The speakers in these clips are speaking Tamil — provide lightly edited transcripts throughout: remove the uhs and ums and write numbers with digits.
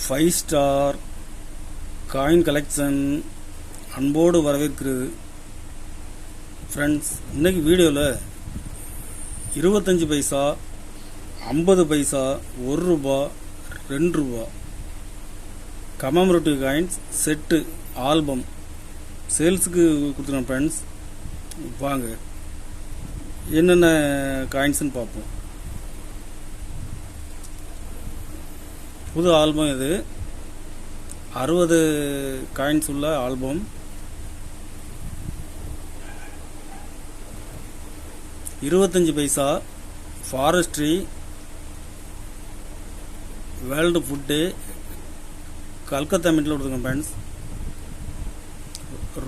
5 ஸ்டார் காயின் கலெக்ஷன் அன்போடு வரவேற்கிறது ஃப்ரெண்ட்ஸ். இன்னைக்கு வீடியோவில் 25 பைசா, 50 பைசா, 1 ரூபா, 2 ரூபா கமமரேட்டிவ் காயின்ஸ் செட்டு ஆல்பம் சேல்ஸுக்கு கொடுத்துருக்கோம் ஃப்ரெண்ட்ஸ். வாங்க என்னென்ன காயின்ஸ்னு பார்ப்போம். புது ஆல்பம் இது 60 காயின்ஸ் உள்ள album. $25 paisa forestry world food day Calcutta மின்ட்டில் கொடுத்துருக்கோம் friends.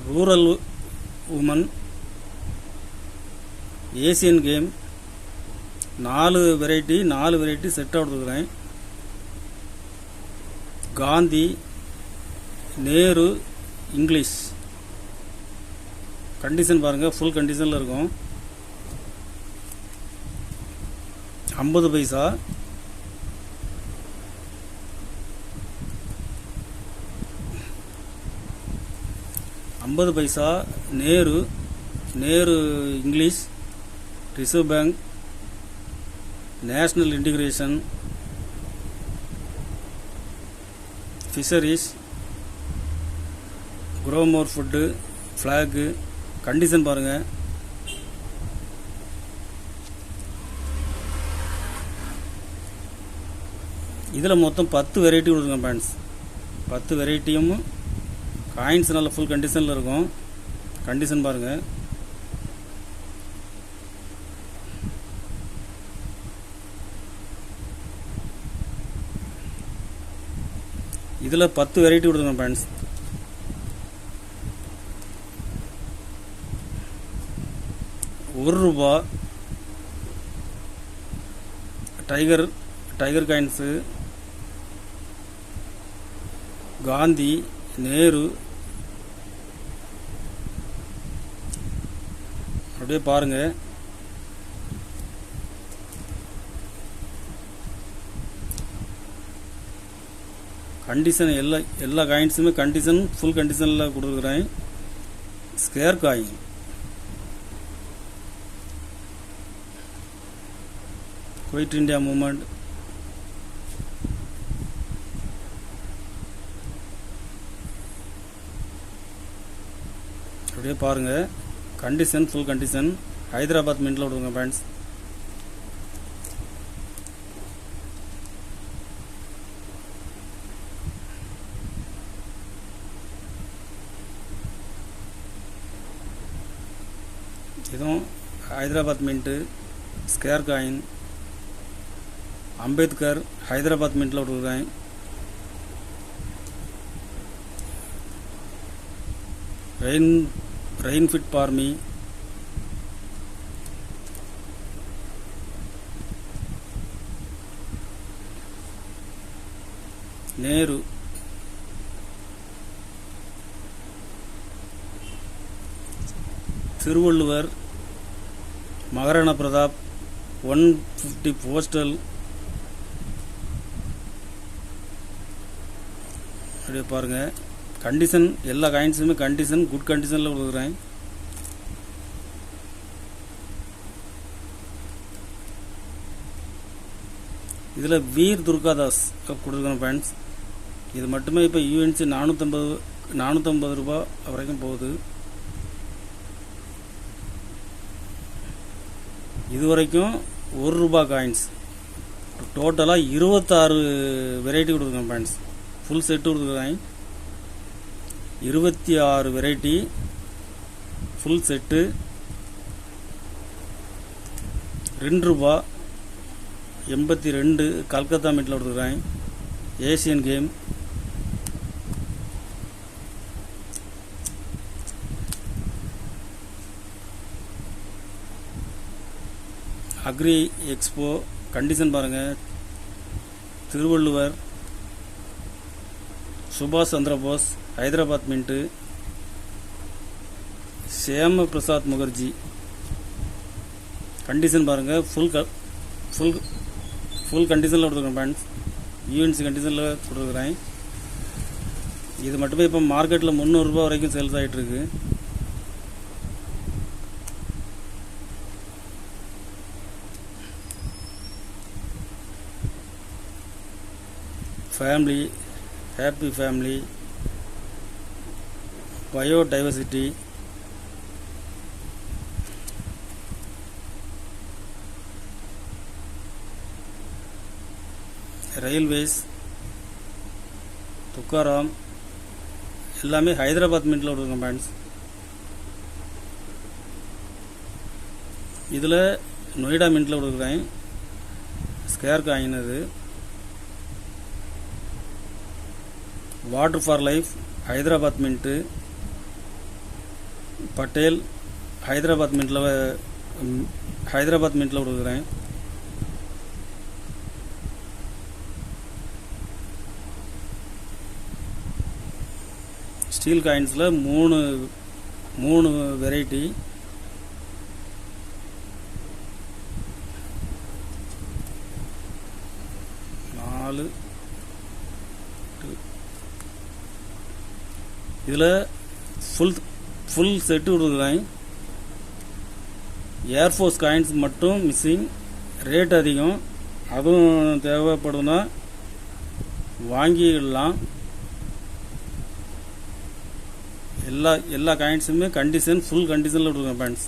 Rural woman Asian game 4 variety செட்டாக கொடுத்துருக்குறேன். காந்தி நேரு இங்கிலீஷ் கண்டிஷன் பாருங்கள், ஃபுல் கண்டிஷனில் இருக்கும். 50 paisa, Nehru English, Reserve Bank, national integration, fisheries, grow more food, flag condition பாருங்கள். இதில் மொத்தம் 10 வெரைட்டி கொடுத்துருக்கோம் ஃப்ரெண்ட்ஸ். 10 வெரைட்டியும் காயின்ஸ் நல்ல ஃபுல் கண்டிஷனில் இருக்கும். கண்டிஷன் பாருங்கள். இதில் 10 வெரைட்டி கொடுத்துருக்கோம் friends. ₹1 tiger coins, Gandhi, Nehru அப்படியே பாருங்க. கண்டிஷன் எல்லா காயின்ஸுமே கண்டிஷன் ஃபுல் கண்டிஷனில் கொடுத்துருக்குறேன். Square coin, Quit India Movement, அப்படியே பாருங்கள். கண்டிஷன் ஃபுல் கண்டிஷன் ஹைதராபாத் மின்ட்டில் விடுங்க ஃப்ரெண்ட்ஸ். இதுவும் Hyderabad mint square coin. Ambedkar Hyderabad மின்ட்டில் விட்டுருக்கேன். Rainfed farming, Nehru, Thiruvalluvar, Maharana Pratap, 150 postal அப்படியே பாருங்கள். கண்டிஷன் எல்லா காயின்ஸுமே கண்டிஷன் குட் கண்டிஷனில் கொடுக்குறேன். இதில் வீர் துர்காதாஸ் கொடுத்துருக்கோம் ஃப்ரெண்ட்ஸ். இது மட்டுமே இப்போ யூஎன்சி 450 ரூபா வரைக்கும் போகுது. இது வரைக்கும் ₹1 காயின்ஸ் டோட்டலாக 26 வெரைட்டி கொடுத்துருக்கோம் ஃப்ரெண்ட்ஸ். ஃபுல் செட்டு கொடுத்துருக்கேன். 26 வெரைட்டி ஃபுல் செட்டு. ₹2 82 கல்கத்தா மின்ட்டில் கொடுத்துருக்குறேன். Asian game, agri expo condition பாருங்கள். திருவள்ளுவர், சுபாஷ் சந்திரபோஸ் ஹைதராபாத் மின்ட்டு, ஷியாம பிரசாத் முகர்ஜி கண்டிஷன் பாருங்கள். ஃபுல் கண்டிஷனில் கொடுத்துருக்கேன் ஃப்ரெண்ட்ஸ். யூஎன்சி கண்டிஷனில் கொடுக்குறேன். இது மட்டுமே இப்போ மார்க்கெட்டில் 300 ரூபா வரைக்கும் சேல்ஸ் ஆகிட்டுருக்கு. Family, happy family, biodiversity, railways, Tukaram எல்லாமே ஹைதராபாத் மின்ட்டில் கொடுக்குறேன் ஃப்ரெண்ட்ஸ். இதில் நொய்டா மின்ட்டில் கொடுக்குறேன். ஸ்கேர் காயின் அது. Water for life Hyderabad mint, Patel Hyderabad மின்ட்டில் கொடுக்குறேன். ஸ்டீல் காயின்ஸில் மூணு வெரைட்டி. இதில் ஃபுல் செட்டு கொடுக்குறேன். ஏர்ஃபோர்ஸ் காயின்ஸ் மட்டும் மிஸ்ஸிங், ரேட் அதிகம். அதுவும் தேவைப்படுதுன்னா வாங்கிடலாம். எல்லா காயின்ஸுமே ஃபுல் கண்டிஷனில் கொடுக்குறேன் ஃப்ரெண்ட்ஸ்.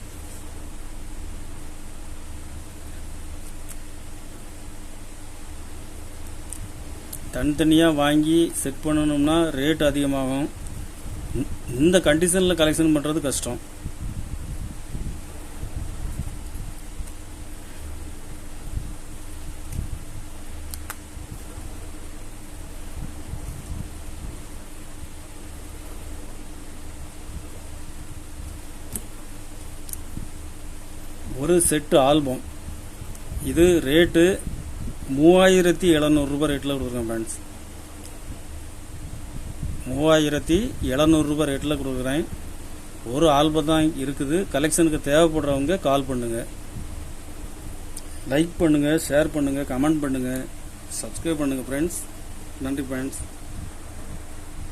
தனித்தனியாக வாங்கி செட் பண்ணணும்னா ரேட் அதிகமாகும். இந்த கண்டிஷனில் கலெக்ஷன் பண்ணுறது கஷ்டம். ஒரு செட்டு ஆல்பம், இது ரேட்டு 3700 ரூபாய் ரேட்டில் கொடுக்குறேன் ஃப்ரெண்ட்ஸ். 3700 ரூபாய் ரேட்டில் கொடுக்குறேன். ஒரு ஆல்பம் தான் இருக்குது. கலெக்ஷனுக்கு தேவைப்படுறவங்க கால் பண்ணுங்கள், லைக் பண்ணுங்கள், ஷேர் பண்ணுங்கள், கமெண்ட் பண்ணுங்கள், சப்ஸ்கிரைப் பண்ணுங்கள் ஃப்ரெண்ட்ஸ். நன்றி ஃப்ரெண்ட்ஸ்.